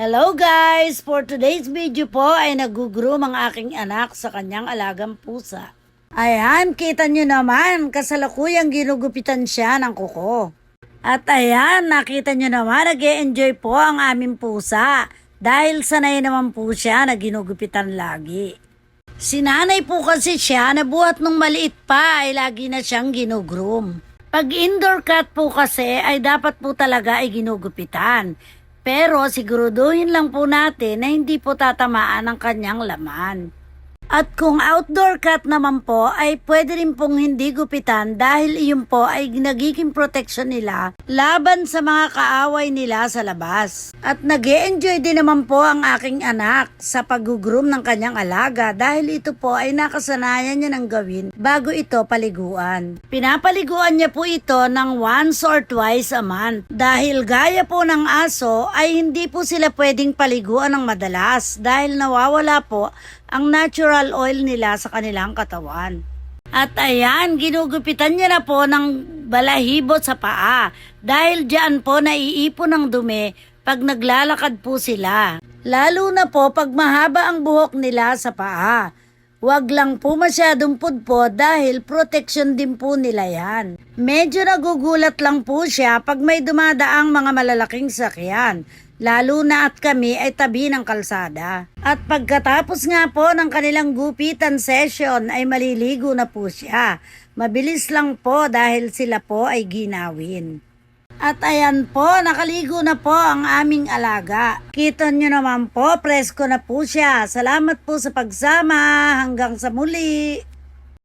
Hello guys! For today's video po ay nag-groom ang aking anak sa kanyang alagang pusa. Ayan, kita nyo naman, kasalukuyang ginugupitan siya ng kuko. At ayan, nakita nyo naman, nag-e-enjoy po ang aming pusa. Dahil sanay naman po siya na ginugupitan lagi. Sinanay po kasi siya na buhat nung maliit pa ay lagi na siyang ginugroom. Pag indoor cat po kasi ay dapat po talaga ay ginugupitan. Pero siguraduhin lang po natin na hindi po tatamaan ang kanyang laman. At kung outdoor cat naman po ay pwede rin pong hindi gupitan dahil iyon po ay nagiging protection nila laban sa mga kaaway nila sa labas. At nag-e-enjoy din naman po ang aking anak sa pag-groom ng kanyang alaga dahil ito po ay nakasanayan niya ng gawin bago ito paliguan. Pinapaliguan niya po ito ng once or twice a month dahil gaya po ng aso ay hindi po sila pwedeng paliguan ng madalas dahil nawawala po ang natural oil nila sa kanilang katawan. At ayan, ginugupitan niya na po ng balahibo sa paa dahil diyan po naiipon ng dumi pag naglalakad po sila. Lalo na po pag mahaba ang buhok nila sa paa. Huwag lang po masyadong pudpod dahil protection din po nila yan. Medyo nagugulat lang po siya pag may dumadaang mga malalaking sakyan. Lalo na at kami ay tabi ng kalsada. At pagkatapos nga po ng kanilang gupitan session ay maliligo na po siya. Mabilis lang po dahil sila po ay ginawin. At ayan po, nakaligo na po ang aming alaga. Kita nyo naman po, presko na po siya. Salamat po sa pagsama. Hanggang sa muli.